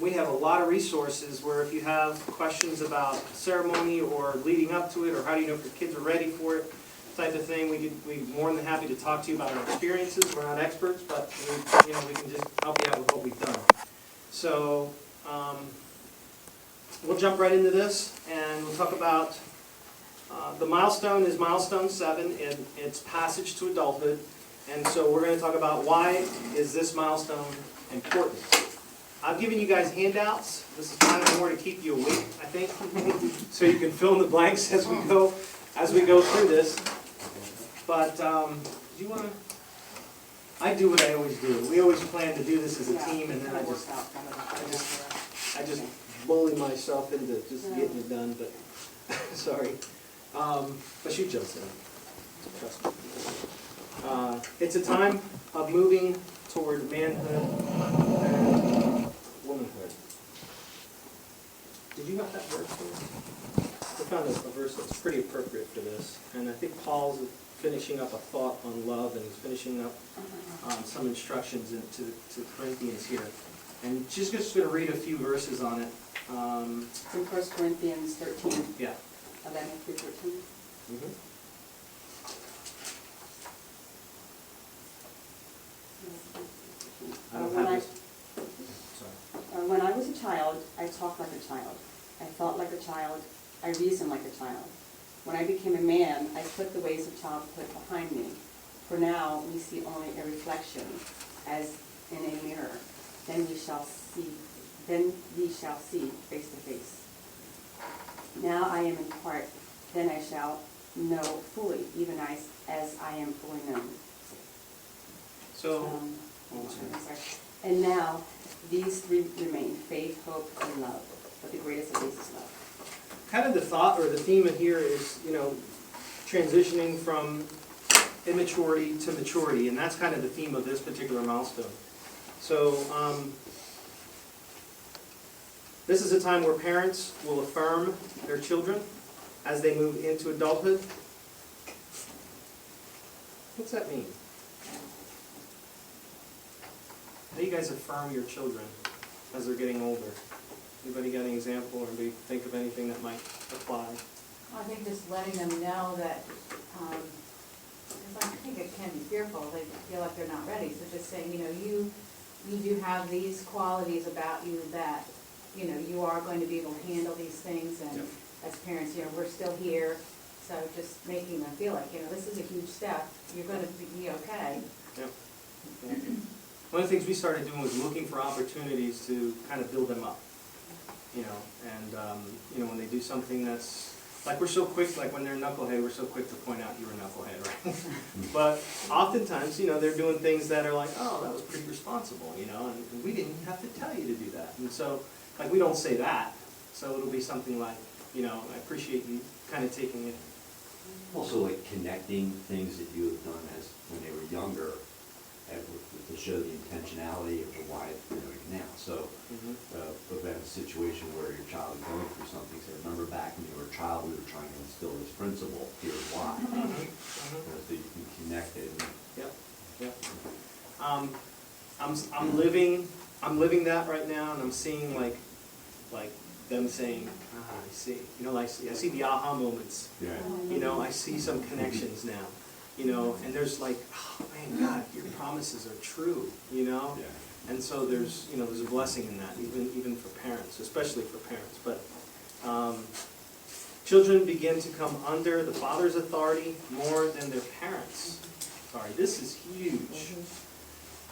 We have a lot of resources where if you have questions about ceremony or leading up to it, or how do you know if your kids are ready for it, type of thing, we're more than happy to talk to you about our experiences. We're not experts, but we can just help you out with what we've done. So we'll jump right into this, and we'll talk about the milestone is milestone 7, and it's passage to adulthood. And so we're going to talk about why is this milestone important. I've given you guys handouts. This is kind of more to keep you awake, I think, so you can fill in the blanks as we go through this. But do you want to? I do what I always do. We always plan to do this as a team, and then I just bully myself into just getting it done. But sorry, but she jumps in. Trust me. It's a time of moving toward manhood and womanhood. Did you have that verse for us? I found a verse that's pretty appropriate for this. And I think Paul's finishing up a thought on love, and he's finishing up some instructions to the Corinthians here. And she's just going to read a few verses on it. It's in 1 Corinthians 13. Yeah. 11 through 13. Mm-hmm. When I was a child, I talked like a child. I thought like a child. I reasoned like a child. When I became a man, I put the ways of childhood behind me. For now, we see only a reflection, as in a mirror. Then we shall see face to face. Now I am in part. Then I shall know fully, even as I am fully known. So. And now, these three remain: faith, hope, and love. But the greatest of these is love. Kind of the thought or the theme of here is, transitioning from immaturity to maturity, and that's kind of the theme of this particular milestone. So, this is a time where parents will affirm their children as they move into adulthood. What's that mean? How do you guys affirm your children as they're getting older? Anybody got an example, or anybody think of anything that might apply? I think just letting them know that, I think it can be fearful, they feel like they're not ready, so just saying, you do have these qualities about you that, you are going to be able to handle these things, and Yep. as parents, we're still here, so just making them feel like, this is a huge step, you're going to be okay. Yep. Yeah. One of the things we started doing was looking for opportunities to kind of build them up, when they do something that's, like we're so quick, like when they're a knucklehead, we're so quick to point out you're a knucklehead, right? But oftentimes, they're doing things that are like, oh, that was pretty responsible, and we didn't have to tell you to do that. And so, like, we don't say that, so it'll be something like, I appreciate you kind of taking it. Also, like connecting things that you have done as when they were younger, and to show the intentionality of why they're doing it now. So, prevent a situation where your child is going through something. So remember back when you were a child, we were trying to instill this principle. Here's why. So you can connect it. Yep. I'm living that right now, and I'm seeing like them saying, I see. I see the aha moments. Yeah. I see some connections now. And there's like, oh man, God, your promises are true. Yeah. And so there's a blessing in that, even for parents, especially for parents. But children begin to come under the father's authority more than their parents' authority. This is huge.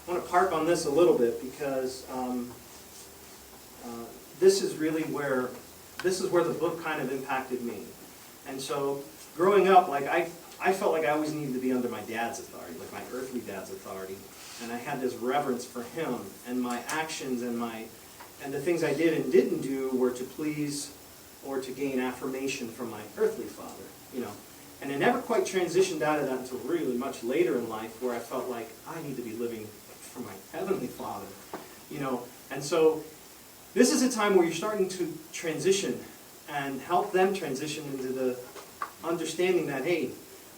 I want to park on this a little bit because this is where the book kind of impacted me. And so growing up, like I felt like I always needed to be under my dad's authority, like my earthly dad's authority. And I had this reverence for him, and my actions and the things I did and didn't do were to please or to gain affirmation from my earthly father, And I never quite transitioned out of that until really much later in life, where I felt like I need to be living for my heavenly Father, And so this is a time where you're starting to transition and help them transition into the understanding that, hey,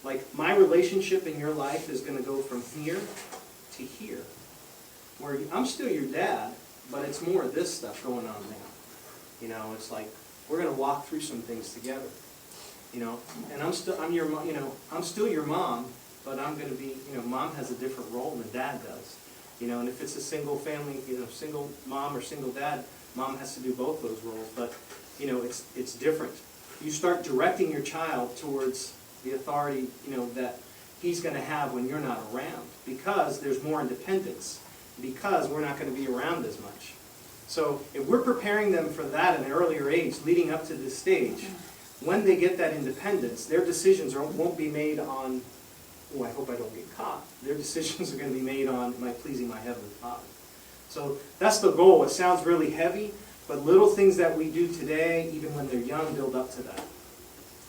like my relationship in your life is going to go from here to here, where I'm still your dad, but it's more of this stuff going on now. You know, it's like, we're gonna walk through some things together, you know, and I'm still your mom, but I'm gonna be, you know, mom has a different role than dad does. You know, and if it's a single family, you know, single mom or single dad, mom has to do both those roles, but, you know, it's different. You start directing your child towards the authority, you know, that he's gonna have when you're not around, because there's more independence, because we're not gonna be around as much. So if we're preparing them for that at an earlier age, leading up to this stage, when they get that independence, their decisions won't be made on, oh, I hope I don't get caught. Their decisions are going to be made on, am I pleasing my Heavenly Father? So that's the goal. It sounds really heavy, but little things that we do today, even when they're young, build up to that.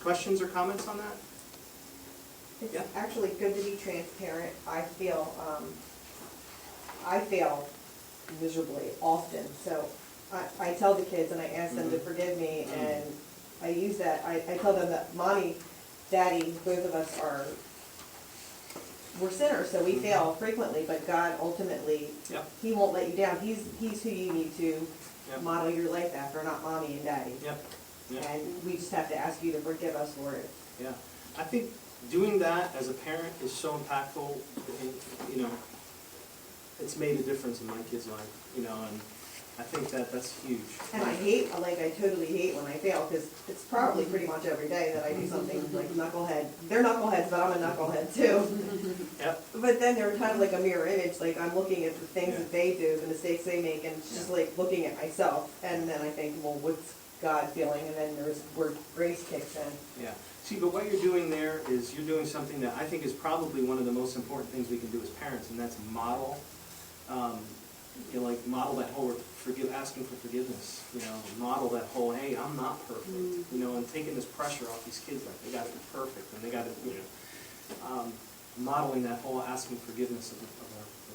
Questions or comments on that? It's Yeah. actually good to be transparent. I fail miserably often. So I tell the kids and I ask them to forgive me, and I use that. I tell them that mommy, daddy, both of us we're sinners, so we fail frequently, but God ultimately, Yep. He won't let you down. He's who you need to Yep. model your life after, not mommy and daddy. Yep. Yep. And we just have to ask you to forgive us for it. Yeah. I think doing that as a parent is so impactful. And, you know, it's made a difference in my kid's life, you know, and I think that's huge. And I totally hate when I fail, because it's probably pretty much every day that I do something like knucklehead. They're knuckleheads, but I'm a knucklehead too. Yep. But then they're kind of like a mirror image, like I'm looking at the things Yeah. that they do, the mistakes they make, and it's just like looking at myself. And then I think, well, what's God feeling? And then there's where grace kicks in. Yeah. See, but what you're doing there is you're doing something that I think is probably one of the most important things we can do as parents, and that's model, you know, like model that whole asking for forgiveness, you know, model that whole, hey, I'm not perfect, you know, and taking this pressure off these kids, like they gotta be perfect, and they gotta, you know, modeling that whole asking forgiveness of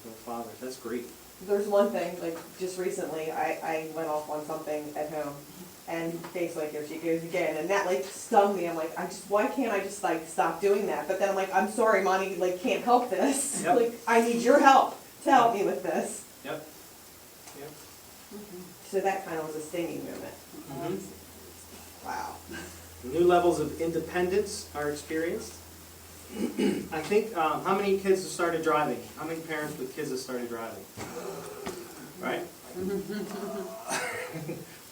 our fathers. That's great. There's one thing, like just recently, I went off on something at home, and face like, here she goes again, and that like stung me. I'm like, why can't I just like stop doing that? But then I'm like, I'm sorry, mommy, like can't help this. Yep. Like I need your help to help me with this. Yep. Yep. So that kind of was a stinging moment. Mhm. Wow. New levels of independence are experienced. I think, how many kids have started driving? How many parents with kids have started driving? Right?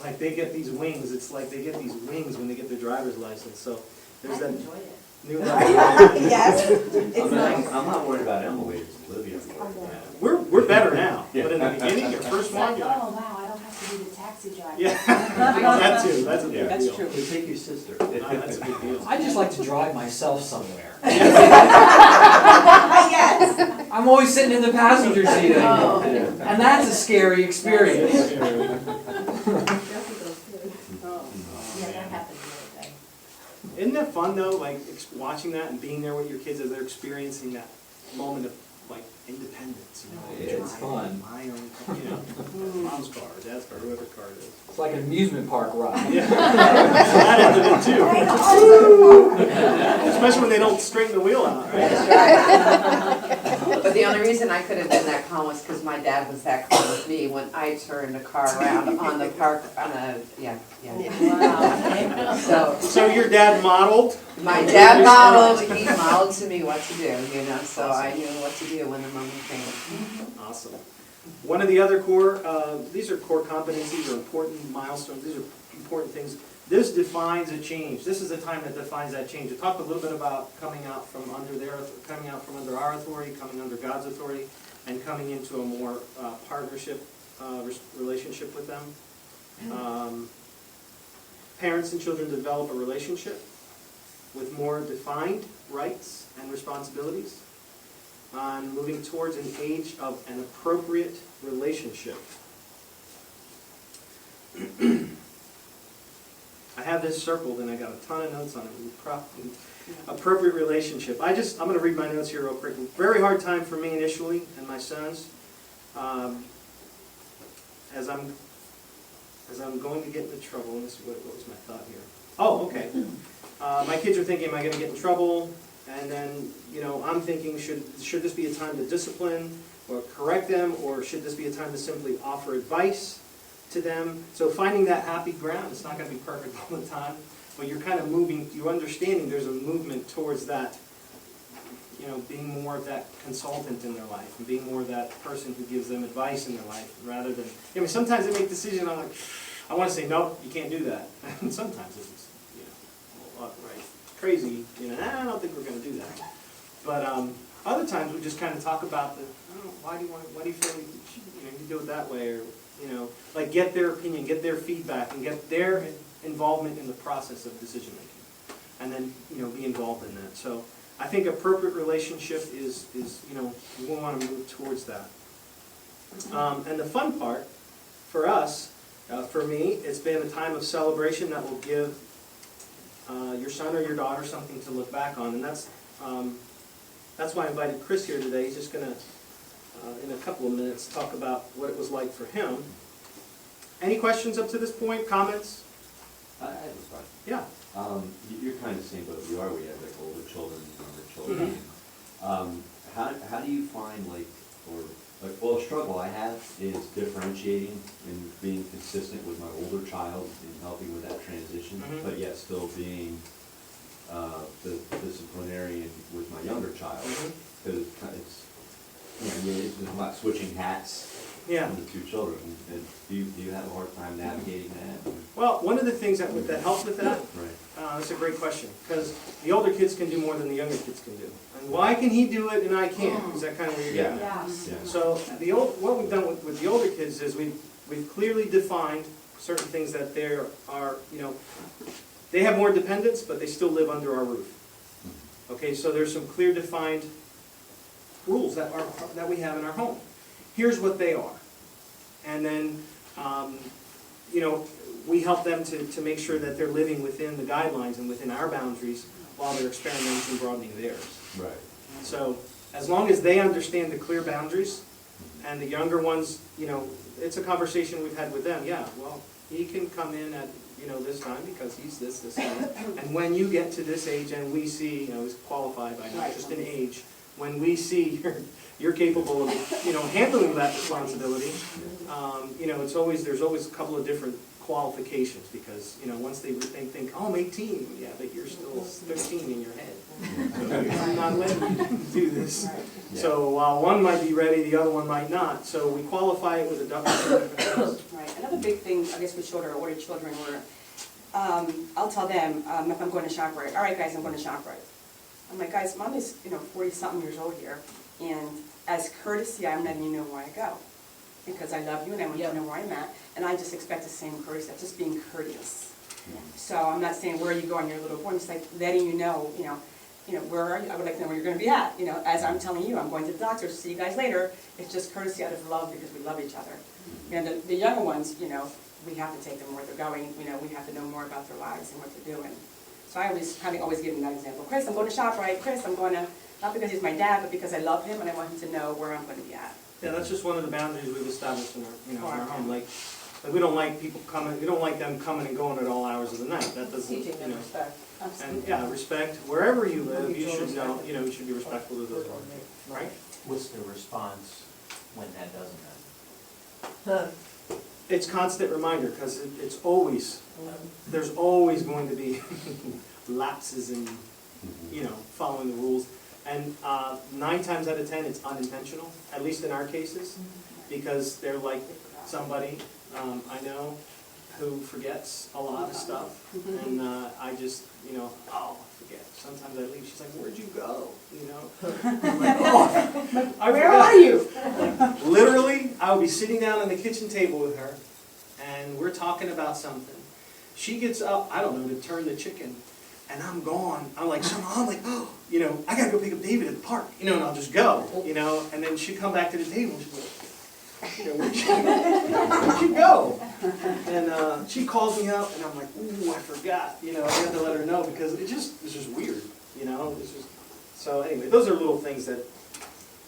Like they get these wings, it's like they get these wings when they get their driver's license, so there's that enjoy it. new level. Yes, it's nice. I'm not worried about Emily, it's Olivia. Yeah. We're better now, but in the beginning, your first It's one, like, you're like, oh, wow, I don't have to be the taxi driver. yeah, that too, that's a big Yeah. That's deal. true. We take your sister. That's a big deal. I just like to drive myself somewhere. Yes. I'm always sitting in the passenger seat, Oh. and that's a scary experience. Oh, yeah, that happened the other day. Isn't that fun though, like watching that and being there with your kids as they're experiencing that moment of like independence, you know? Yeah, it's driving fun. my own car, you know, mom's car, dad's car, whoever car it is. It's like an amusement park ride. Yeah, that end of it too. Especially when they don't straighten the wheel out, right? But the only reason I could have been that calm was because my dad was that calm with me when I turned the car around on the park, yeah. So your dad modeled? My dad modeled, he modeled to me what to do, you know, so I knew what to do when the moment came. Awesome. One of the other core, these are core competencies or important milestones, these are important things. This defines a change. This is a time that defines that change. We talked a little bit about coming out from under our authority, coming under God's authority, and coming into a more partnership relationship with them. Parents and children develop a relationship with more defined rights and responsibilities, on moving towards an age of an appropriate relationship. I have this circled and I got a ton of notes on it. Appropriate relationship. I'm going to read my notes here real quick. Very hard time for me initially and my sons. As I'm going to get into trouble. Let me see, what was my thought here? Oh, okay. My kids are thinking, am I going to get in trouble? And then, you know, I'm thinking, should this be a time to discipline, or correct them, or should this be a time to simply offer advice to them? So finding that happy ground, it's not gonna be perfect all the time, but you're kind of moving, you're understanding there's a movement towards that, you know, being more of that consultant in their life, and being more of that person who gives them advice in their life, rather than, I mean, sometimes they make decisions, I'm like, I wanna say, no, you can't do that. And sometimes it's, you know, right, crazy, you know, I don't think we're gonna do that. But other times we just kind of talk about the, I don't know, why do you feel like you do it that way, or, you know, like get their opinion, get their feedback, and get their involvement in the process of decision making, and then, you know, be involved in that. So I think appropriate relationship is you know, we want to move towards that. And the fun part for us, for me, it's been a time of celebration that will give your son or your daughter something to look back on, and that's why I invited Chris here today. He's just going to, in a couple of minutes, talk about what it was like for him. Any questions up to this point? Comments? I have a question. Yeah. You're kind of the same boat you are, where you have like older children and younger children. How do you find well, a struggle I have is differentiating and being consistent with my older child and helping with that transition, but yet still being the disciplinarian with my younger child, because it's, you know, I'm not switching hats. Yeah. The two children, and do you have a hard time navigating that? Well, one of the things that helps with that, Right. that's a great question, because the older kids can do more than the younger kids can do. And why can he do it and I can't? Is that kind of where you're getting at? Yeah. So what we've done with the older kids is we've clearly defined certain things that there are, you know, they have more dependence, but they still live under our roof. Okay, so there's some clear defined rules that we have in our home. Here's what they are. And then, you know, we help them to make sure that they're living within the guidelines and within our boundaries while they're experimenting and broadening theirs. Right. So as long as they understand the clear boundaries, and the younger ones, you know, it's a conversation we've had with them. Yeah, well, he can come in at, you know, this time because he's this, and when you get to this age and we see, you know, he's qualified by not just an age, when we see you're capable of, you know, handling that responsibility, you know, there's always a couple of different qualifications, because, you know, once they think, oh, I'm 18, yeah, but you're still 13 in your head. So I'm not letting you do this. So while one might be ready, the other one might not. So we qualify it with a double. Right. Another big thing, I guess, with children, older children, where I'll tell them if I'm going to ShopRite, all right, guys, I'm going to ShopRite. I'm like, guys, Mom is, you know, 40-something years old here, and as courtesy, I'm letting you know where I go, because I love you and I want you to know where I'm at, and I just expect the same courtesy, just being courteous. So I'm not saying where are you going, your little boy, I'm just like letting you know, where are you? I would like to know where you're going to be at. You know, as I'm telling you, I'm going to the doctor. See you guys later. It's just courtesy out of love, because we love each other. And the younger ones, you know, we have to take them where they're going. You know, we have to know more about their lives and what they're doing. So I always give them that example. Chris, I'm going to ShopRite. Chris, I'm going to, not because he's my dad, but because I love him and I want him to know where I'm going to be at. Yeah, that's just one of the boundaries we've established in our, in our home. Like we don't like people coming. We don't like them coming and going at all hours of the night. That doesn't, Teaching them respect. And yeah, respect wherever you live. You should know. You know, you should be respectful of those boundaries, right? What's the response when that doesn't happen? It's constant reminder, because it's always, there's always going to be lapses in, you know, following the rules. And 9 times out of 10, it's unintentional, at least in our cases, because they're like somebody I know who forgets a lot of stuff. And I just, you know, I forget. Sometimes I leave, she's like, where'd you go? You know? I'm like, oh, where are you? Like, literally, I would be sitting down on the kitchen table with her, and we're talking about something. She gets up, I don't know, to turn the chicken, and I'm gone. I'm like, oh, you know, I gotta go pick up David at the park, you know, and I'll just go, you know, and then she'd come back to the table, and she'd be like, you know, where'd you go? And she calls me up, and I'm like, ooh, I forgot, you know, I had to let her know, because it's just weird, you know, so anyway, those are little things that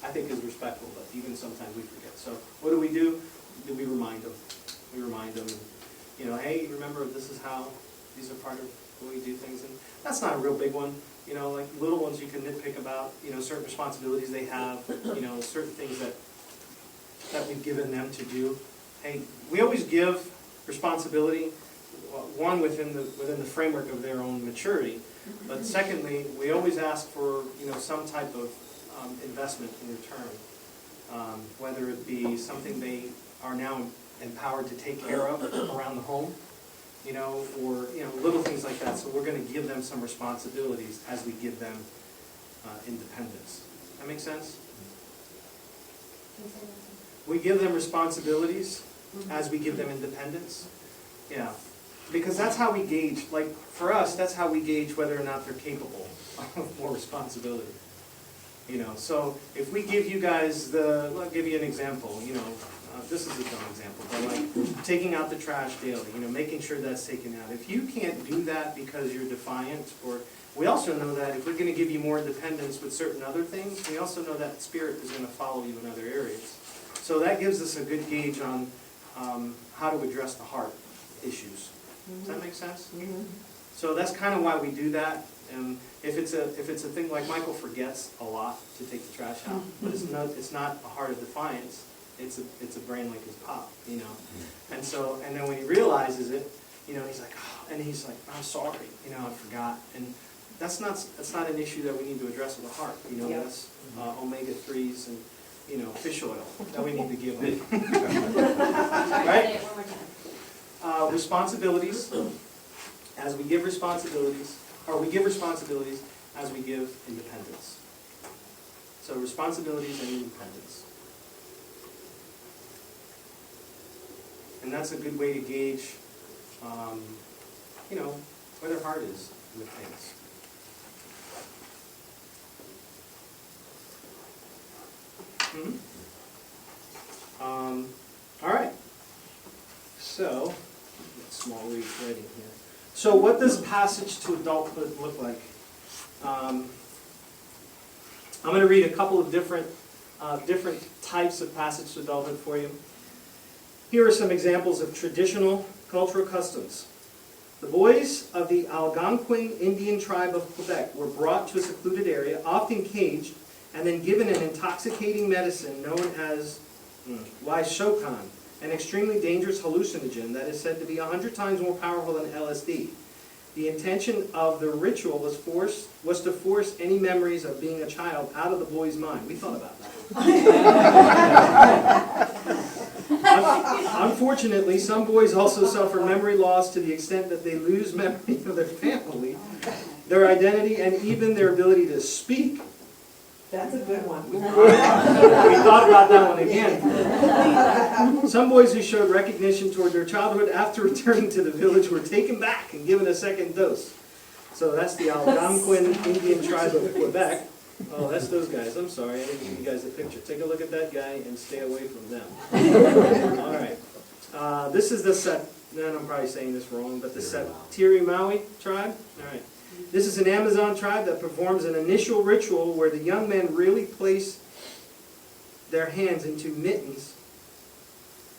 I think is respectful, but even sometimes we forget. So what do? We remind them. We remind them, you know, hey, remember these are part of the way we do things, and that's not a real big one. You know, like little ones you can nitpick about, you know, certain responsibilities they have, you know, certain things that that we've given them to do. Hey, we always give responsibility, one, within the framework of their own maturity, but secondly, we always ask for, some type of investment in return, whether it be something they are now empowered to take care of around the home, or, little things like that. So we're going to give them some responsibilities as we give them independence. That make sense? We give them responsibilities as we give them independence. Yeah. Because that's how we gauge, like for us, that's how we gauge whether or not they're capable of more responsibility. So if we give you guys I'll give you an example, this is a dumb example, but like taking out the trash daily, making sure that's taken out. If you can't do that because you're defiant, or we also know that if we're going to give you more independence with certain other things, we also know that spirit is going to follow you in other areas. So that gives us a good gauge on how to address the heart issues. Does that make sense? Mm-hmm. So that's kind of why we do that. And if it's a thing like Michael forgets a lot to take the trash out, but it's not a heart of defiance. It's a brain like his pop, And so, and then when he realizes it, he's like, oh, and he's like, I'm sorry, I forgot. And that's not an issue that we need to address with the heart. Yep. That's omega-3s and fish oil that we need to give them. Right? Responsibilities, as we give responsibilities, or we give responsibilities as we give independence. So responsibilities and independence. And that's a good way to gauge, where their heart is with things. All right. So, small read writing here. So what does passage to adulthood look like? I'm going to read a couple of different types of passage to adulthood for you. Here are some examples of traditional cultural customs. The boys of the Algonquin Indian tribe of Quebec were brought to a secluded area, often caged, and then given an intoxicating medicine known as Shokan, an extremely dangerous hallucinogen that is said to be 100 times more powerful than LSD. The intention of the ritual was to force any memories of being a child out of the boy's mind. We thought about that. Unfortunately, some boys also suffer memory loss to the extent that they lose memory of their family, their identity, and even their ability to speak. That's a good one. We thought about that one again. Some boys who showed recognition toward their childhood after returning to the village were taken back and given a second dose. So that's the Algonquin Indian tribe of Quebec. Oh, that's those guys. I'm sorry, I didn't give you guys a picture. Take a look at that guy and stay away from them. All right. This is the I'm probably saying this wrong, but the Satiri Maui tribe. All right. This is an Amazon tribe that performs an initial ritual where the young men really place their hands into mittens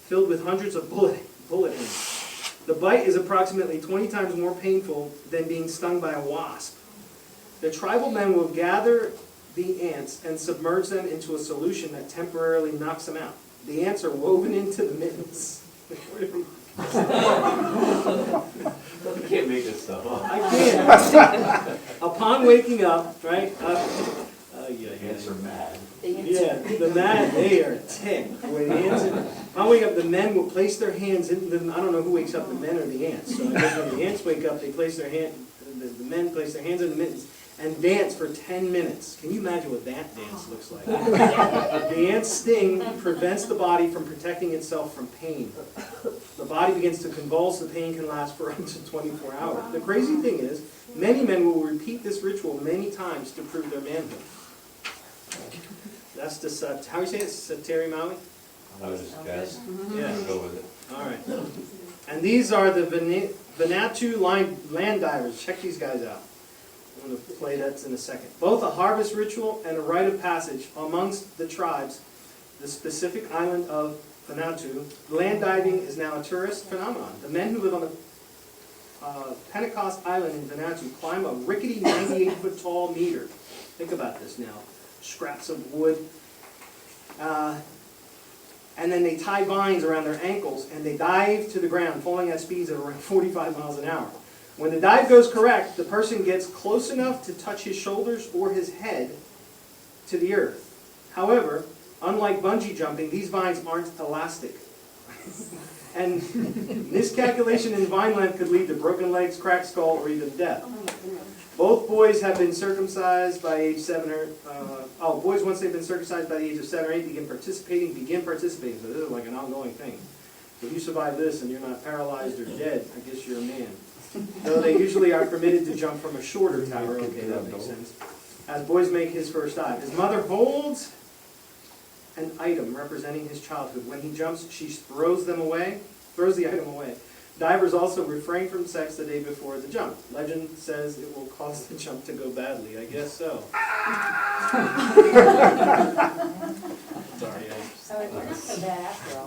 filled with hundreds of bullet holes. The bite is approximately 20 times more painful than being stung by a wasp. The tribal men will gather the ants and submerge them into a solution that temporarily knocks them out. The ants are woven into the mittens. You can't make this stuff up. I can't. Upon waking up, right? Ants are mad. Yeah, they are ticked. When the ants upon waking up, the men will place their hands in. I don't know who wakes up, the men or the ants. So I guess when the ants wake up, they place their hand. The men place their hands in the mittens and dance for 10 minutes. Can you imagine what that dance looks like? The ant's sting prevents the body from protecting itself from pain. The body begins to convulse. The pain can last for up to 24 hours. The crazy thing is, many men will repeat this ritual many times to prove their manhood. That's the, how do you say it? Satiri Maui? I was just guessing. Yeah. Go with it. All right. And these are the Vanuatu land divers. Check these guys out. I'm going to play that in a second. Both a harvest ritual and a rite of passage amongst the tribes, the specific island of Vanuatu. Land diving is now a tourist phenomenon. The men who live on the Pentecost Island in Vanuatu climb a rickety 98-foot tall meter. Think about this now. Scraps of wood. and then they tie vines around their ankles, and they dive to the ground, falling at speeds of around 45 miles an hour. When the dive goes correct, the person gets close enough to touch his shoulders or his head to the earth. However, unlike bungee jumping, these vines aren't elastic. And miscalculation in vine length could lead to broken legs, cracked skull, or even death. Oh my goodness. Both boys have been circumcised by age 7 or, boys once they've been circumcised by the age of 7 or 8 begin participating. So this is like an ongoing thing. So if you survive this and you're not paralyzed or dead, I guess you're a man. Though they usually are permitted to jump from a shorter tower, okay, that makes sense. As boys make his first dive. His mother holds an item representing his childhood. When he jumps, she throws the item away. Divers also refrain from sex the day before the jump. Legend says it will cause the jump to go badly. I guess so. Sorry, So we're not so bad after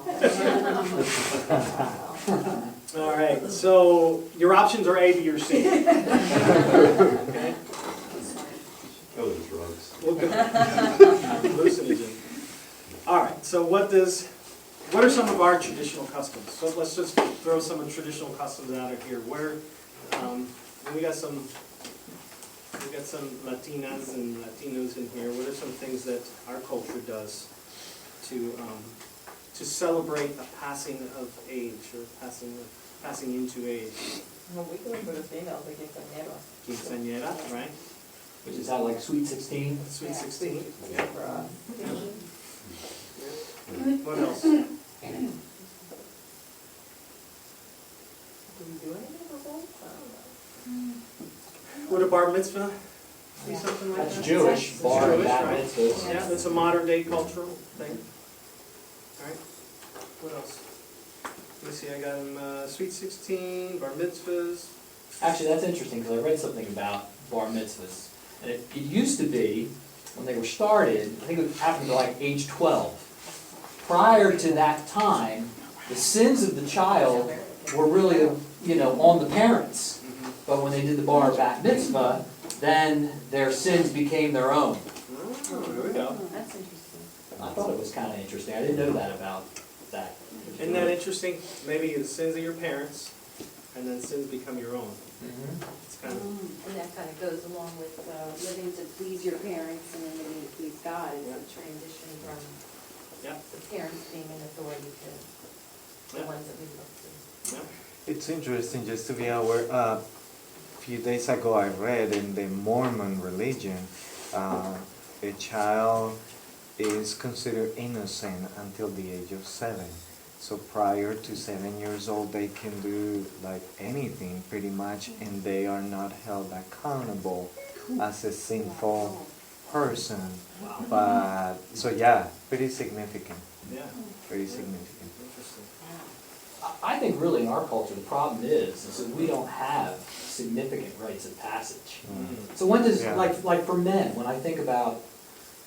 all. All right, so your options are A, B, or C. Okay? Go with drugs. We'll go. Hallucinogen. All right, so what are some of our traditional customs? So let's just throw some of the traditional customs out of here. We got some Latinas and Latinos in here. What are some things that our culture does to celebrate a passing of age or passing into age? Well, we can look for the females, like quinceañera. Quinceañera, right? Which is that like Sweet 16? Sweet 16. Yeah, for us. What else? Do we do anything with those? I don't know. Would a bar mitzvah be something like that? That's Jewish, bar, Jewish, bat right? mitzvahs. Yeah, that's a modern day cultural thing. All right. What else? Let me see. I got him Sweet 16, bar mitzvahs. Actually, that's interesting, because I read something about bar mitzvahs. And it used to be, when they were started, I think it happened to like age 12. Prior to that time, the sins of the child were really, on the parents. But when they did the bar bat mitzvah, then their sins became their own. Oh, here we go. That's interesting. I thought it was kind of interesting. I didn't know that about that. Isn't that interesting? Maybe the sins of your parents, and then sins become your own. Mhm. It's kind of. And that kind of goes along with living to please your parents and then living to please God. It's a transition from Yeah. the parents being an authority to the Yeah. ones that we look to. Yeah. It's interesting just to be aware. A few days ago, I read in the Mormon religion, a child is considered innocent until the age of 7. So prior to 7 years old, they can do like anything pretty much, and they are not held accountable as a sinful person. But so yeah, pretty significant. Yeah. Pretty significant. Interesting. I think really in our culture, the problem is that we don't have significant rites of passage. So when does, Yeah. like for men, when I think about,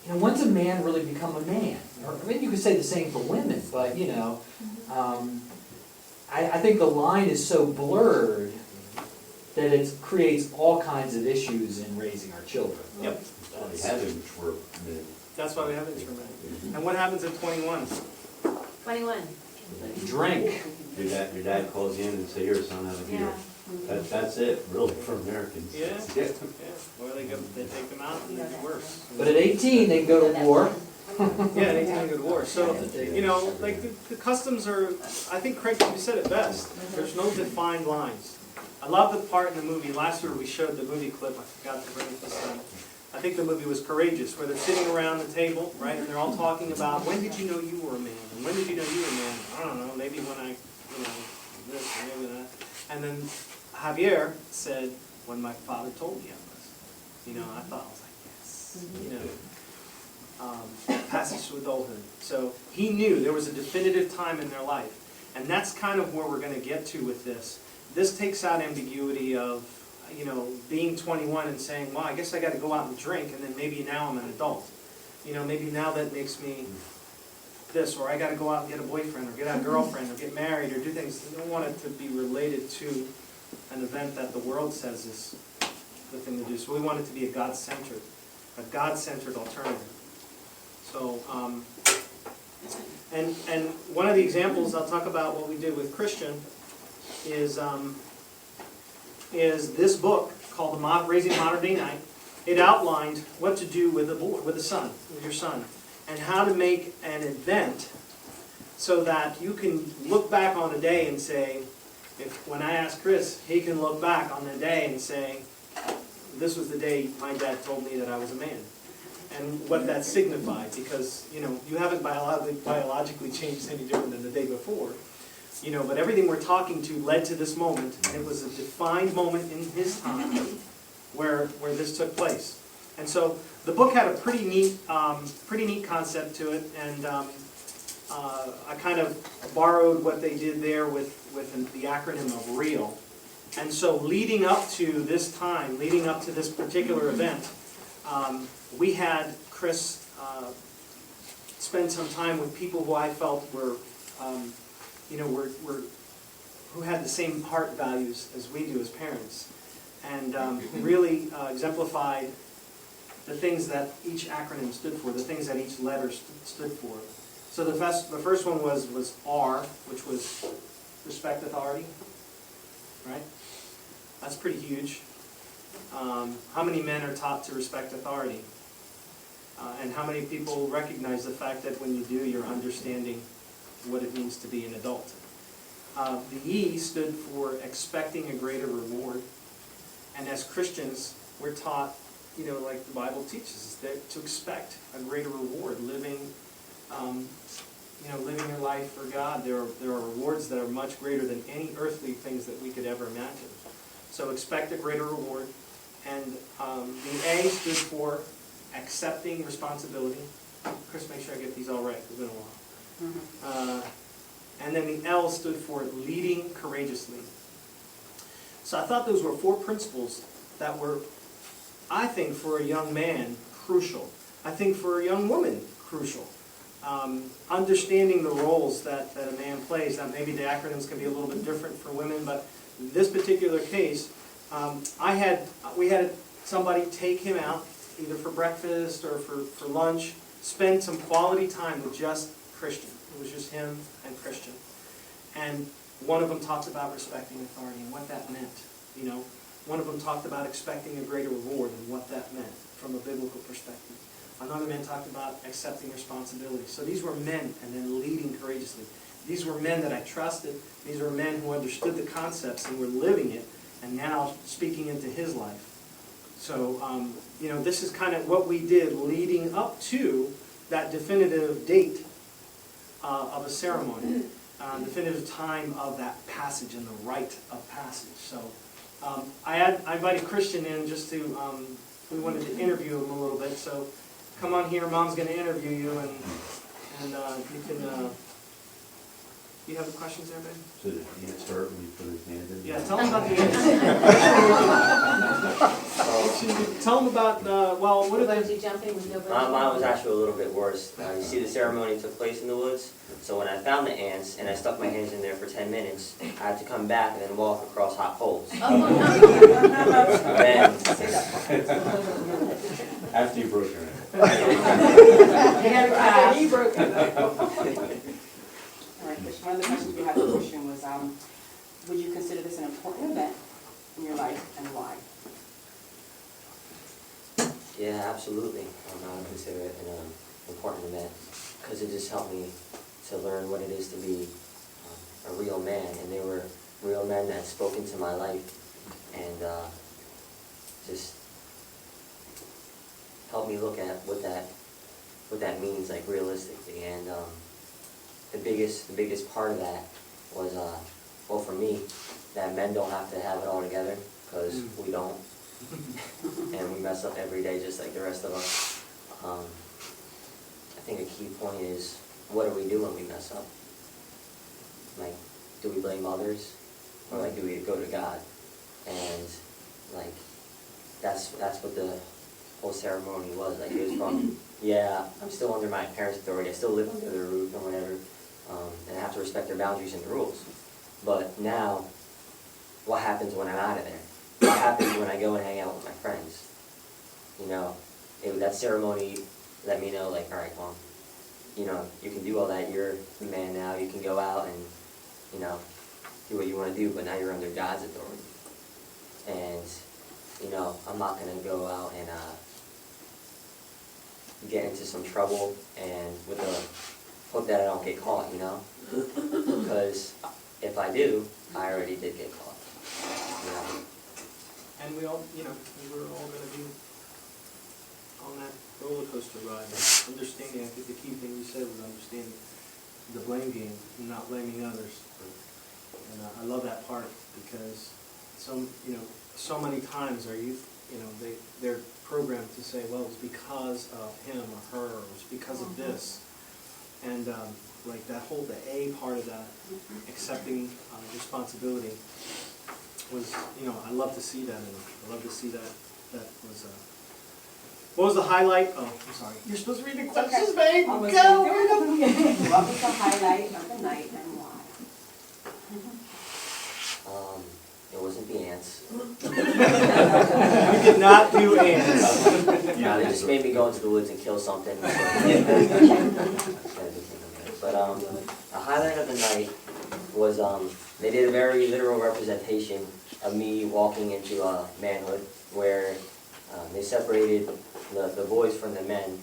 when's a man really become a man? Or maybe you could say the same for women, but I think the line is so blurred that it creates all kinds of issues in raising our children. Yep. We had them, which were men. That's why we have instruments. And what happens at 21? 21. Drink. Your dad calls you in and say, "Here, son, have a beer." Yeah. That's it, really, for Americans. Yeah. Yeah. Yeah. Or they take them out and they do worse. But at 18, they can go to war. Yeah, they can go to war. So, like the customs are, I think Craig, you said it best. There's no defined lines. I love the part in the movie, last year we showed the movie clip, I forgot to bring it this time. I think the movie was Courageous, where they're sitting around the table, right, and they're all talking about, when did you know you were a man? And when did you know you were a man? I don't know, maybe when I, this, or maybe that. And then Javier said, when my father told me I was. I thought, I was like, yes. Passage to adulthood. So he knew there was a definitive time in their life. And that's kind of where we're going to get to with this. This takes out ambiguity of, being 21 and saying, well, I guess I got to go out and drink, and then maybe now I'm an adult. Maybe now that makes me this, or I got to go out and get a boyfriend, or get a girlfriend, or get married, or do things. I don't want it to be related to an event that the world says is the thing to do. So we want it to be a God-centered alternative. So And one of the examples, I'll talk about what we did with Christian, is this book called Raising a Modern Day Knight. It outlined what to do with a son, with your son, and how to make an event so that you can look back on a day and say, when I ask Chris, he can look back on the day and say, this was the day my dad told me that I was a man. And what that signified, because, you haven't biologically changed any different than the day before. But everything we're talking to led to this moment, and it was a defined moment in his time where this took place. And so the book had a pretty neat concept to it, and I kind of borrowed what they did there with the acronym of REAL. And so leading up to this time, leading up to this particular event, we had Chris spend some time with people who I felt were who had the same heart values as we do as parents, and really exemplified the things that each acronym stood for, the things that each letter stood for. So the first one was R, which was respect authority, right? That's pretty huge. How many men are taught to respect authority? And how many people recognize the fact that when you do, you're understanding what it means to be an adult? The E stood for expecting a greater reward. And as Christians, we're taught, like the Bible teaches us, to expect a greater reward, living your life for God. There are rewards that are much greater than any earthly things that we could ever imagine. So expect a greater reward. And the A stood for accepting responsibility. Chris, make sure I get these all right, it's been a while. And then the L stood for leading courageously. So I thought those were 4 principles that were, I think, for a young man, crucial. I think for a young woman, crucial. Understanding the roles that a man plays. Now maybe the acronyms can be a little bit different for women, but in this particular case, we had somebody take him out, either for breakfast or for lunch, spend some quality time with just Christian. It was just him and Christian. And one of them talked about respecting authority and what that meant. One of them talked about expecting a greater reward and what that meant from a biblical perspective. Another man talked about accepting responsibility. So these were men, and then leading courageously. These were men that I trusted. These were men who understood the concepts and were living it, and now speaking into his life. So, this is kind of what we did leading up to that definitive date of a ceremony, definitive time of that passage and the rite of passage. So, I invited Christian in just to, we wanted to interview him a little bit. So, come on here, Mom's going to interview you, and you can. You have questions there, babe? So did he start when you put his hand in? Yeah, tell him about the answer. Tell him about, what are Bungee they? jumping with no bungee? Mine was actually a little bit worse. You see, the ceremony took place in the woods, so when I found the ants and I stuck my hands in there for 10 minutes, I had to come back and then walk across hot coals. Then, After you broke your hand. He broke it. All right, Christian, one of the questions we had for Christian was, would you consider this an important event in your life, and why? yeah, absolutely. I would consider it an important event because it just helped me to learn what it is to be a real man, and they were real men that spoke into my life and just helped me look at what that means, like, realistically. And the biggest part of that was, well, for me, that men don't have to have it all together, because we don't. And we mess up every day just like the rest of us. I think a key point is, what do we do when we mess up? Like, do we blame others? Or, like, do we go to God? And, like, that's what the whole ceremony was. Like, it was from, yeah, I'm still under my parents' authority, I still live under their roof and whatever, and I have to respect their boundaries and the rules. But now, what happens when I'm out of there? What happens when I go and hang out with my friends? That ceremony let me know, like, all right, Mom, you know, you can do all that, you're a man now, you can go out and, you know, do what you want to do, but now you're under God's authority. And, you know, I'm not going to go out and get into some trouble and with the hope that I don't get caught, you know? Because if I do, I already did get caught. You know? And we all, you know, we're all gonna be on that roller coaster ride, understanding, I think the key thing you said was understanding the blame game and not blaming others. And I love that part because you know, so many times our youth, you know, they're programmed to say, well, it was because of him or her, or it was because of this. And like that whole, the A part of that, accepting responsibility was, you know, I love to see that in them. I love to see that. That was, what was the highlight? Oh, I'm sorry. You're supposed to read the questions, babe. I was Go. gonna do it. What was the highlight of the night and why? It wasn't the ants. You did not do ants. No, they just made me go into the woods and kill something. But the highlight of the night was they did a very literal representation of me walking into manhood, where they separated the boys from the men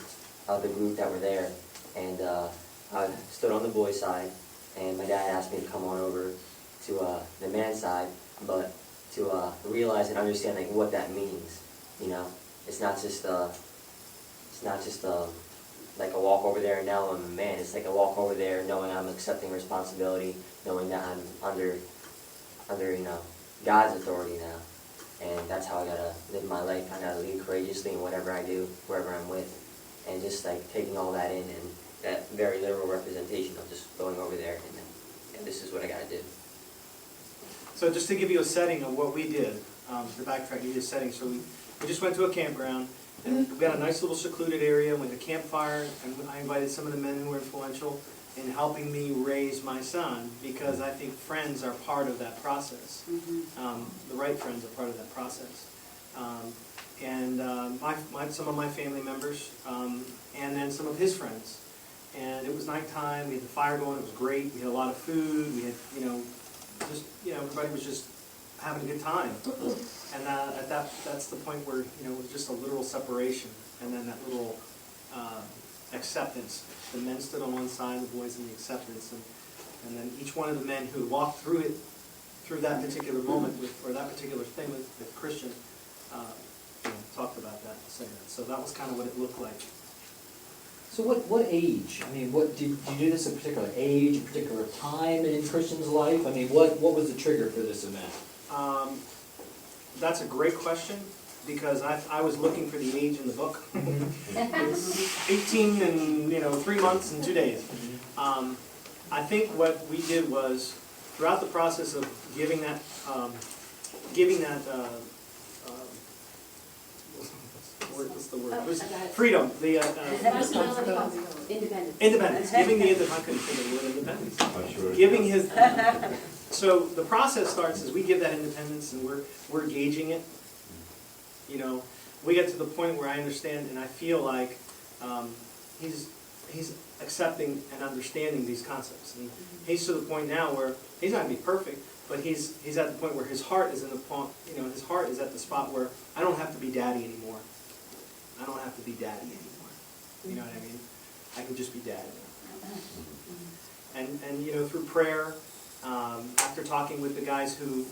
of the group that were there, and I stood on the boys' side, and my dad asked me to come on over to the man's side, but to realize and understand like what that means, you know. It's not just like a walk over there and now I'm a man. It's like a walk over there knowing I'm accepting responsibility, knowing that I'm under you know, God's authority now. And that's how I gotta live my life. I gotta lead courageously in whatever I do, wherever I'm with. And just like taking all that in and that very literal representation of just going over there and then, yeah, this is what I gotta do. So just to give you a setting of what we did, to backtrack, give you a setting. So we just went to a campground, and we got a nice little secluded area with a campfire, and I invited some of the men who were influential in helping me raise my son, because I think friends are part of that process. The right friends are part of that process. Some of my family members, and then some of his friends. And it was nighttime, we had the fire going, it was great, we had a lot of food, we had, everybody was just having a good time. And that's the point where, it was just a literal separation, and then that little acceptance. The men stood on one side, the boys in the acceptance, and then each one of the men who walked through that particular moment or that particular thing with Christian, talked about that, said that. So that was kind of what it looked like. So what age? I mean, did you do this at a particular age, a particular time in Christian's life? I mean, what was the trigger for this event? That's a great question, because I was looking for the age in the book. It's 18 and 3 months and 2 days. I think what we did was, throughout the process of giving that what's the word? Freedom. Independence. Independence. Giving the independence. I couldn't think of the word independence. I'm sure. Giving his. So the process starts as we give that independence, and we're gauging it. We get to the point where I understand and I feel like he's accepting and understanding these concepts. And he's to the point now where he's not going to be perfect, but he's at the point where his heart is in the point. His heart is at the spot where I don't have to be daddy anymore. I don't have to be daddy anymore. You know what I mean? I can just be daddy. And through prayer, after talking with the guys who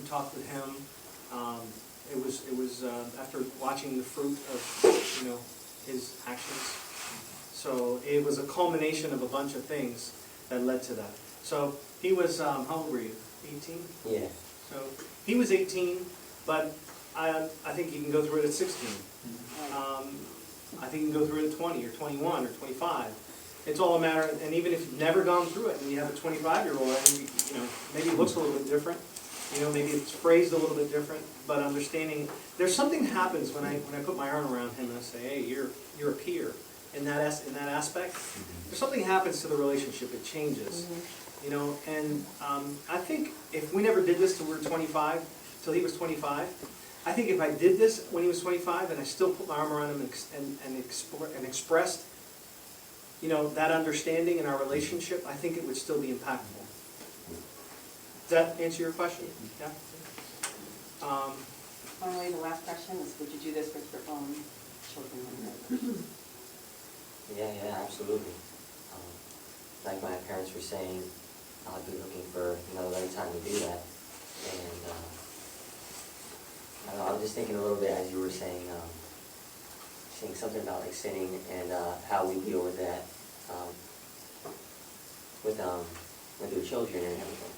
talked with him, it was after watching the fruit of his actions. So it was a culmination of a bunch of things that led to that. So he was how old were you? 18? Yeah. So he was 18, but I think you can go through it at 16. I think you can go through it at 20 or 21 or 25. It's all a matter, and even if you've never gone through it and you have a 25-year-old, maybe it looks a little bit different. Maybe it's phrased a little bit different, but understanding there's something happens when I put my arm around him and I say, hey, you're a peer in that aspect. There's something happens to the relationship. It changes. And I think if we never did this till we were 25, till he was 25, I think if I did this when he was 25 and I still put my arm around him and expressed, you know, that understanding in our relationship, I think it would still be impactful. Does that answer your question? Yeah? Finally, the last question is, would you do this with your own children? Yeah, absolutely. Like my parents were saying, I'll be looking for, you know, the right time to do that. And, I don't know, I was just thinking a little bit as you were saying something about like sinning and how we deal with that, with your children and everything.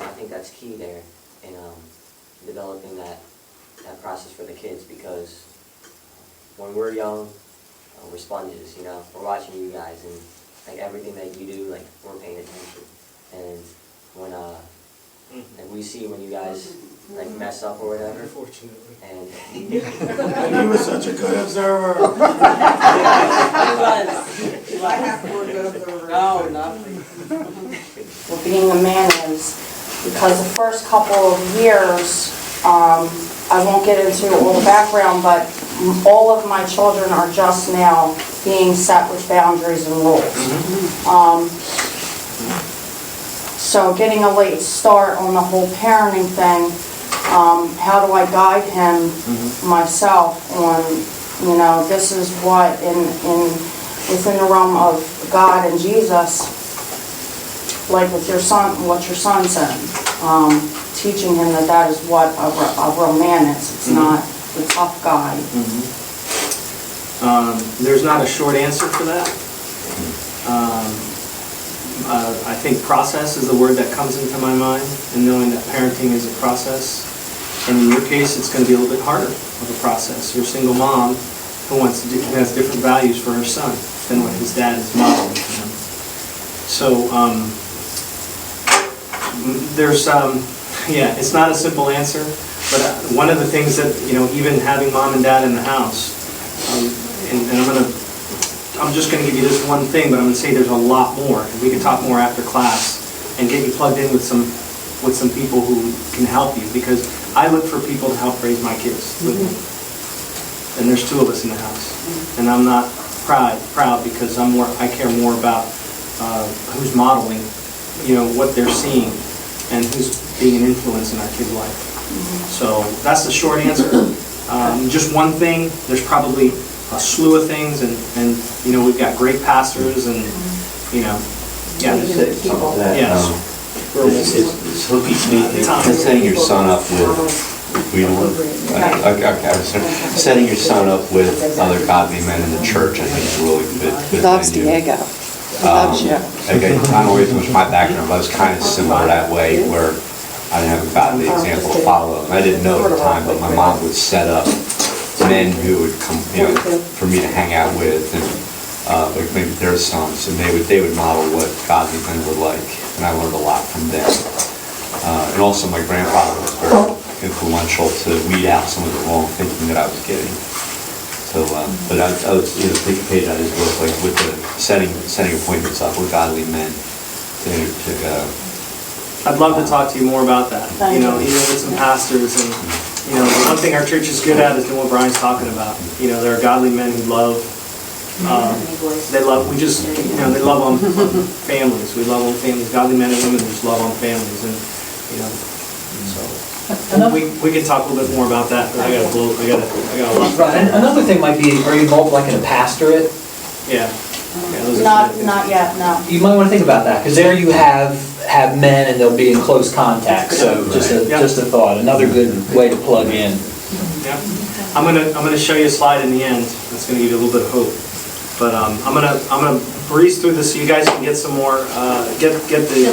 I think that's key there in developing that process for the kids, because when we're young, we're sponges, you know. We're watching you guys, and like everything that you do, like we're paying attention. And when and we see when you guys like mess up or whatever. Unfortunately. And and you were such a good observer. I have to work good observer. No, nothing. Well, being a man is, because the first couple of years, I won't get into all the background, but all of my children are just now being set with boundaries and rules. So getting a late start on the whole parenting thing, how do I guide him myself on, you know, this is what within the realm of God and Jesus, like with your son, what your son said, teaching him that is what a real man is. It's not the tough guy. There's not a short answer for that. I think process is the word that comes into my mind, and knowing that parenting is a process. And in your case, it's going to be a little bit harder of a process. You're a single mom who has different values for her son than what his dad is modeling for him. So there's, yeah, it's not a simple answer, but one of the things that, you know, even having mom and dad in the house, and I'm just going to give you this one thing, but I'm going to say there's a lot more, and we can talk more after class and get you plugged in with some people who can help you, because I look for people to help raise my kids with me. And there's 2 of us in the house, and I'm not proud because I care more about who's modeling, you know, what they're seeing, and who's being an influence in our kids' life. So that's the short answer. Just one thing, there's probably a slew of things, and you know, we've got great pastors, and you know, yeah, setting your son up with, setting your son up with other godly men in the church, I think is a really good He loves venue. Diego. He loves you. Again, I don't know if it was my background, but I was kind of similar that way, where I didn't have a godly example to follow. And I didn't know at the time, but my mom would set up men who would come, you know, for me to hang out with, and like maybe their sons, and they would model what godly men were like, and I learned a lot from them. And also my grandfather was very influential to weed out some of the wrong thinking that I was getting. So, but I was, you know, take a page out of his book, like with the setting appointments up with godly men I'd love to talk to you more about that. You know, even with some pastors, and you know, the one thing our church is good at is doing what Brian's talking about. You know, there are godly men who love. They love. We just, you know, they love on families. We love on families. Godly men and women just love on families, and you know, so we can talk a little bit more about that. But I got a lot. Right, and another thing might be, are you involved like in a pastorate? Yeah. Those are Not yet, no. You might want to think about that, because there you have men and they'll be in close contact, so just a thought, another good way to plug in. Yeah. I'm gonna show you a slide in the end that's gonna give you a little bit of hope. But I'm gonna breeze through this so you guys can get some more get the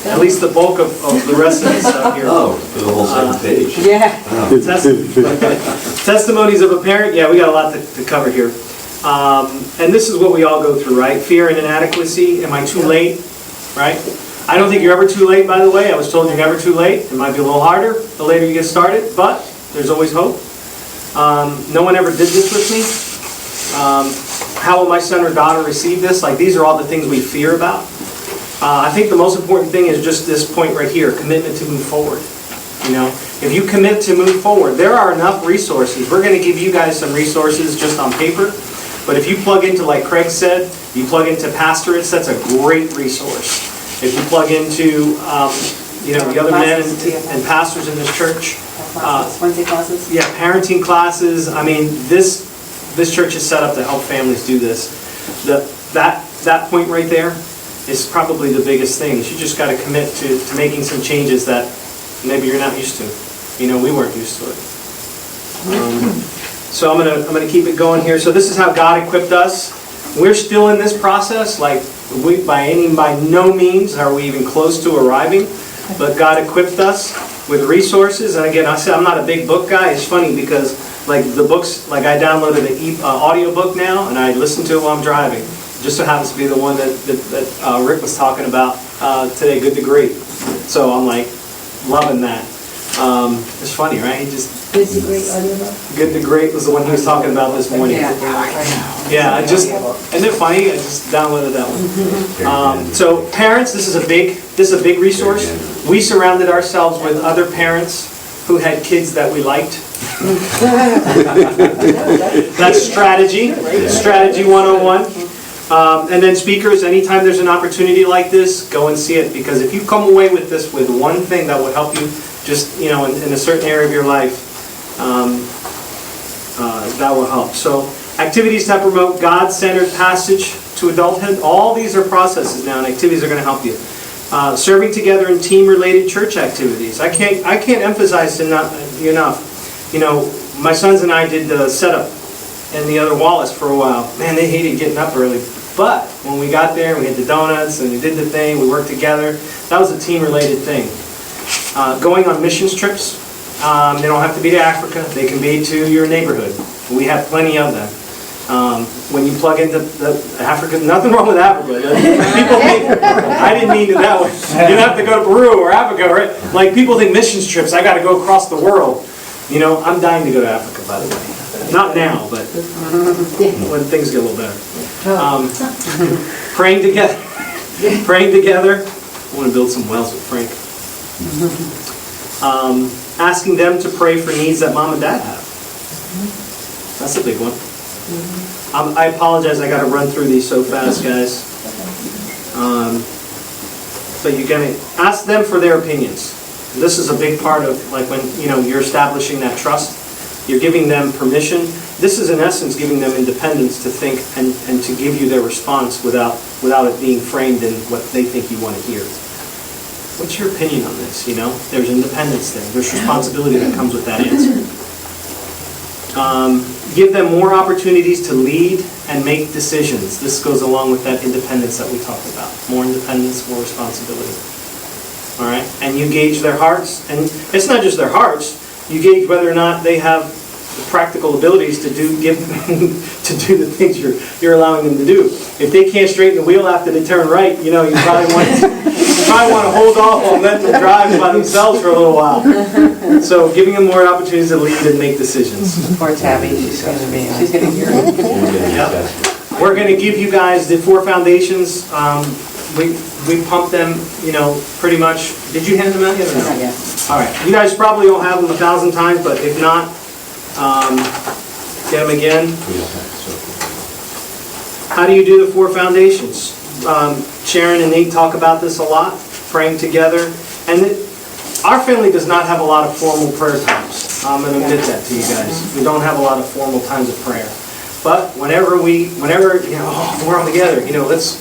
at least the bulk of the rest of the stuff here. Oh, for the whole second page. Yeah. Testimonies of a parent. Yeah, we got a lot to cover here. And this is what we all go through, right? Fear and inadequacy. Am I too late? Right? I don't think you're ever too late, by the way. I was told you're never too late. It might be a little harder the later you get started, but there's always hope. No one ever did this with me. How will my son or daughter receive this? Like, these are all the things we fear about. I think the most important thing is just this point right here, commitment to move forward. You know, if you commit to move forward, there are enough resources. We're going to give you guys some resources just on paper. But if you plug into, like Craig said, you plug into pastorates, that's a great resource. If you plug into, the other men and pastors in this church. Wednesday classes? Yeah, parenting classes. I mean, this church is set up to help families do this. That point right there is probably the biggest thing. You just got to commit to making some changes that maybe you're not used to. We weren't used to it. So I'm gonna keep it going here. So this is how God equipped us. We're still in this process. Like by no means are we even close to arriving. But God equipped us with resources. And again, I said I'm not a big book guy. It's funny because like the books, like I downloaded an audio book now, and I listen to it while I'm driving. It just so happens to be the one that Rick was talking about today, Good to Great. So I'm like loving that. It's funny, right? He just Good to Great audiobook? Good to Great was the one he was talking about this morning. Yeah, isn't it funny? I just downloaded that one. So parents, this is a big resource. We surrounded ourselves with other parents who had kids that we liked. That's strategy 101. And then speakers, anytime there's an opportunity like this, go and see it. Because if you come away with this with one thing that will help you just, in a certain area of your life, that will help. So activities that promote God-centered passage to adulthood, all these are processes now, and activities are going to help you. Serving together in team-related church activities. I can't emphasize enough. My sons and I did the setup in the other Wallace for a while. Man, they hated getting up early. But when we got there, we had the donuts, and we did the thing, we worked together. That was a team-related thing. Going on missions trips. They don't have to be to Africa. They can be to your neighborhood. We have plenty of them. When you plug into Africa, nothing wrong with Africa. People think, I didn't mean it that way. You don't have to go to Peru or Africa, right? Like people think missions trips, I got to go across the world. I'm dying to go to Africa, by the way. Not now, but when things get a little better. Praying together. Praying together. I want to build some wells with Frank. Asking them to pray for needs that mom and dad have. That's a big one. I apologize, I got to run through these so fast, guys. But you're going to ask them for their opinions. This is a big part of when you're establishing that trust. You're giving them permission. This is in essence giving them independence to think and to give you their response without it being framed in what they think you want to hear. What's your opinion on this? There's independence there. There's responsibility that comes with that answer. Give them more opportunities to lead and make decisions. This goes along with that independence that we talked about. More independence, more responsibility. All right? And you gauge their hearts. And it's not just their hearts. You gauge whether or not they have the practical abilities to do the things you're allowing them to do. If they can't straighten the wheel after they turn right, you probably want to hold off on letting them drive by themselves for a little while. So giving them more opportunities to lead and make decisions. Poor Tabby, she's going to hear it. Yep. We're going to give you guys the 4 foundations. We pumped them, pretty much. Did you hand them out yet or no? Not yet. All right. You guys probably will have them 1,000 times, but if not, get them again. How do you do the 4 foundations? Sharon and Nate talk about this a lot, praying together. And our family does not have a lot of formal prayer times. I'm going to admit that to you guys. We don't have a lot of formal times of prayer. But whenever we're all together, let's,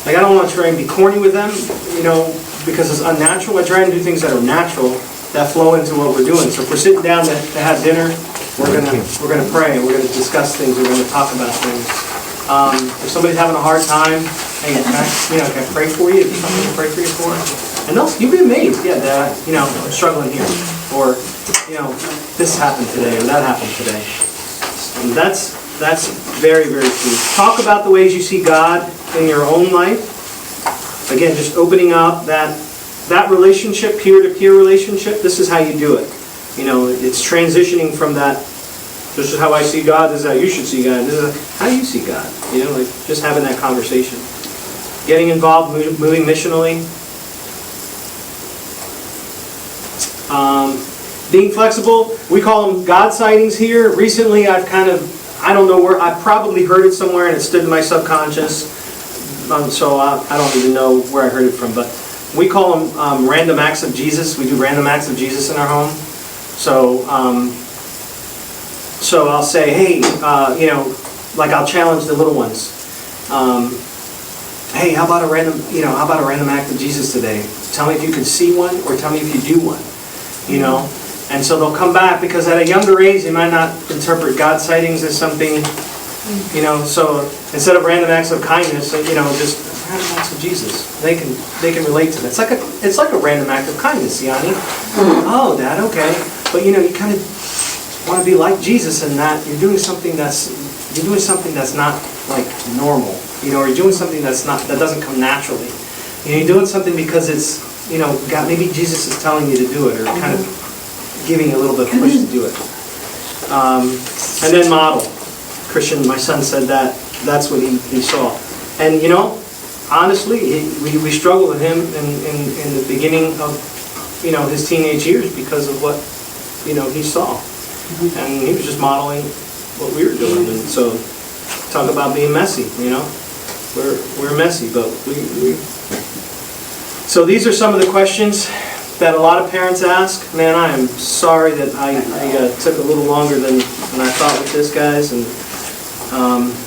I don't want to try and be corny with them, because it's unnatural. I try and do things that are natural, that flow into what we're doing. So if we're sitting down to have dinner, we're gonna pray, we're gonna discuss things, we're gonna talk about things. If somebody's having a hard time, hey, can I pray for you? Is there something to pray for you for? And you'll be amazed. Yeah, Dad, I'm struggling here, or this happened today, or that happened today. And that's very, very key. Talk about the ways you see God in your own life. Again, just opening up that relationship, peer-to-peer relationship. This is how you do it. It's transitioning from that, this is how I see God, this is how you should see God, this is how you see God. Just having that conversation. Getting involved, moving missionally. Being flexible. We call them God sightings here. Recently, I've I don't know where, I probably heard it somewhere and it stood in my subconscious, so I don't even know where I heard it from, but we call them random acts of Jesus. We do random acts of Jesus in our home. So, so I'll say, hey, you know, like I'll challenge the little ones. Hey, how about a random act of Jesus today? Tell me if you can see one, or tell me if you do one. You know, and so they'll come back, because at a younger age they might not interpret God sightings as something, you know. So instead of random acts of kindness, you know, just random acts of Jesus. They can relate to that. It's like a random act of kindness, Yanni. Oh, Dad, okay. But you know, you kind of want to be like Jesus in that you're doing something that's not like normal, you know, or you're doing something that doesn't come naturally. You know, you're doing something because it's, you know, God, maybe Jesus is telling you to do it, or kind of giving you a little bit of push to do it. And then model. Christian, my son, said that's what he saw. And you know, honestly, we struggled with him in the beginning of, you know, his teenage years because of what, you know, he saw. And he was just modeling what we were doing. And so, talk about being messy, you know. We're messy, but we. So these are some of the questions that a lot of parents ask. Man, I am sorry that I took a little longer than I thought with this, guys. And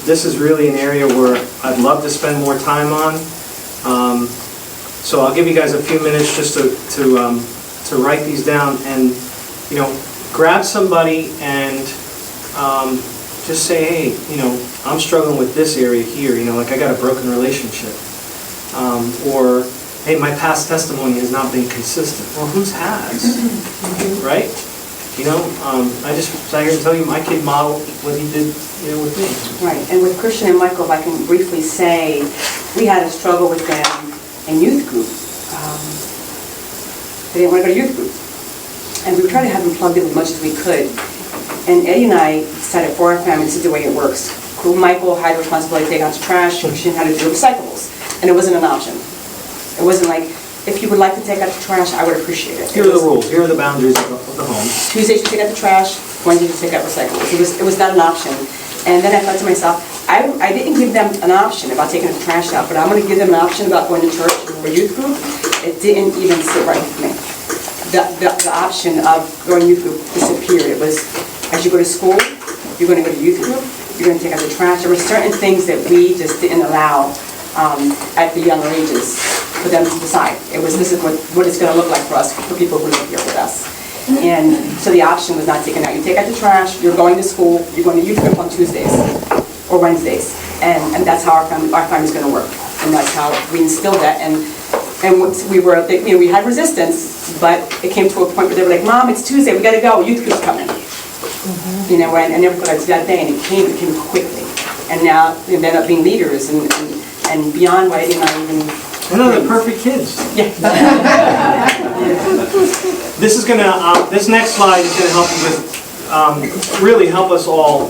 this is really an area where I'd love to spend more time on. So I'll give you guys a few minutes just to write these down, and you know, grab somebody and just say, hey, you know, I'm struggling with this area here. You know, like I got a broken relationship, or hey, my past testimony has not been consistent. Well, whose has? Right? You know, I just sat here and tell you my kid modeled what he did, you know, with me. Right, and with Christian and Michael, if I can briefly say, we had a struggle with them in youth group. They didn't want to go to youth group. And we would try to have them plugged in as much as we could. And Eddie and I decided for our family, this is the way it works. Michael had the responsibility to take out the trash, Christian had to do recyclables. And it wasn't an option. It wasn't like, if you would like to take out the trash, I would appreciate it. Here are the rules. Here are the boundaries of the home. Tuesdays you take out the trash, Wednesdays you take out recyclables. It was not an option. And then I thought to myself, I didn't give them an option about taking the trash out, but I'm going to give them an option about going to church or youth group. It didn't even sit right with me. The option of going to youth group disappeared. It was, as you go to school, you're going to go to youth group, you're going to take out the trash. There were certain things that we just didn't allow at the younger ages for them to decide. It was, this is what it's going to look like for us, for people who live here with us. And so the option was not taken out. You take out the trash, you're going to school, you're going to youth group on Tuesdays or Wednesdays. And that's how our family's going to work. And that's how we instilled that. And we were, you know, we had resistance, but it came to a point where they were like, Mom, it's Tuesday, we got to go, youth group's coming. You know, and I never thought I'd see that day, and it came quickly. And now they ended up being leaders and beyond what I didn't even. I know, they're perfect kids. Yeah. This next slide is gonna help you with, really help us all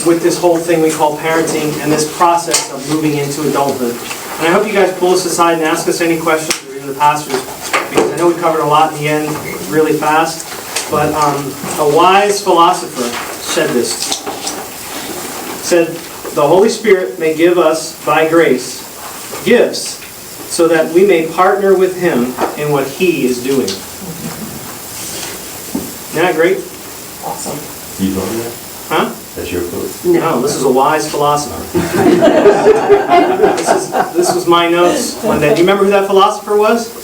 with this whole thing we call parenting and this process of moving into adulthood. And I hope you guys pull us aside and ask us any questions, or even the pastors, because I know we covered a lot in the end really fast. But a wise philosopher said this. Said, the Holy Spirit may give us, by grace, gifts so that we may partner with Him in what He is doing. Isn't that great? Awesome. You thought of that? Huh? That's your quote? No, this is a wise philosopher. This was my notes one day. Do you remember who that philosopher was?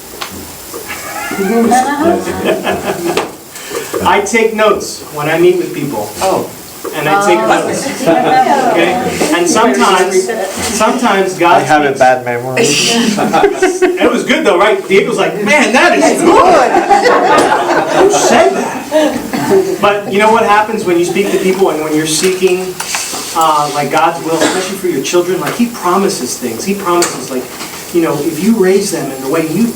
I take notes when I meet with people. Oh. And I take notes. Okay? And sometimes God I have a bad memory. It was good though, right? Diego's like, man, that is good. Who said that? But you know what happens when you speak to people and when you're seeking like God's will, especially for your children? Like He promises things. He promises, like, you know, if you raise them in the way you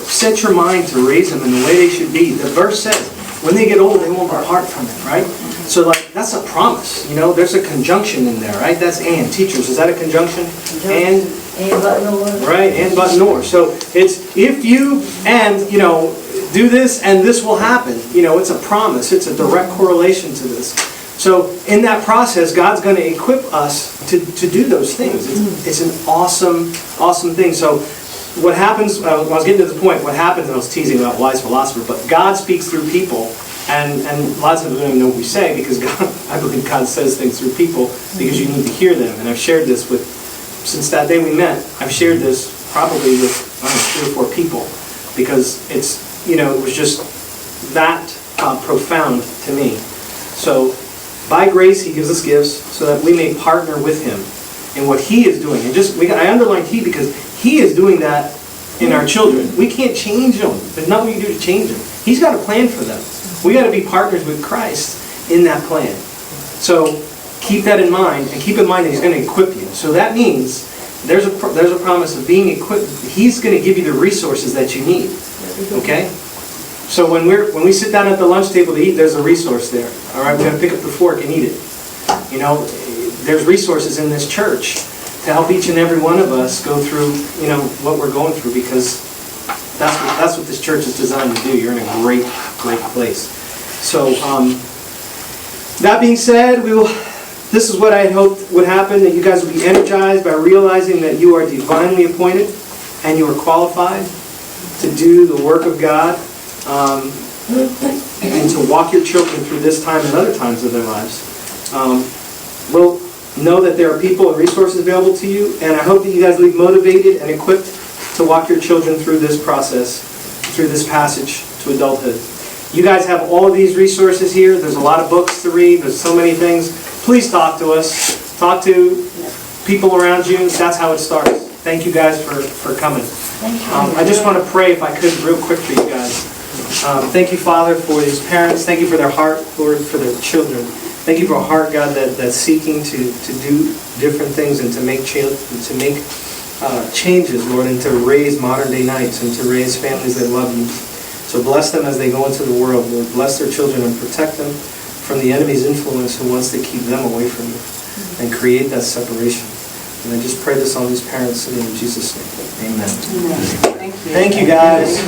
set your mind to raise them in the way they should be. The verse says, when they get old, they won't depart from it, right? So like that's a promise, you know. There's a conjunction in there, right? That's and. Teachers, is that a conjunction? And but nor. Right, and but nor. So it's if you and, you know, do this and this will happen. You know, it's a promise. It's a direct correlation to this. So in that process, God's going to equip us to do those things. It's an awesome, awesome thing. So what happens, I was getting to the point, what happens, and I was teasing about wise philosopher, but God speaks through people, and lots of them don't even know what we say, because God, I believe God says things through people, because you need to hear them. And I've shared this with, since that day we met, I've shared this probably with, I don't know, 3 or 4 people, because it's, it was just that profound to me. So by grace, He gives us gifts so that we may partner with Him in what He is doing. And I underlined He because He is doing that in our children. We can't change them. There's nothing we can do to change them. He's got a plan for them. We got to be partners with Christ in that plan. So keep that in mind, and keep in mind that He's going to equip you. So that means there's a promise of being equipped. He's going to give you the resources that you need. Okay? So when we sit down at the lunch table to eat, there's a resource there. All right, we got to pick up the fork and eat it. There's resources in this church to help each and every one of us go through, what we're going through, because that's what this church is designed to do. You're in a great, great place. So that being said, this is what I had hoped would happen, that you guys would be energized by realizing that you are divinely appointed and you are qualified to do the work of God. And to walk your children through this time and other times of their lives. We'll know that there are people and resources available to you, and I hope that you guys leave motivated and equipped to walk your children through this process, through this passage to adulthood. You guys have all of these resources here. There's a lot of books to read. There's so many things. Please talk to us. Talk to people around you. That's how it starts. Thank you guys for coming. I just want to pray, if I could, real quick for you guys. Thank you, Father, for these parents. Thank you for their heart, Lord, for their children. Thank you for a heart, God, that's seeking to do different things and to make changes, Lord, and to raise modern-day knights and to raise families that love you. So bless them as they go into the world, Lord. Bless their children and protect them from the enemy's influence who wants to keep them away from you and create that separation. And I just pray this on these parents in Jesus' name. Amen. Thank you. Thank you, guys.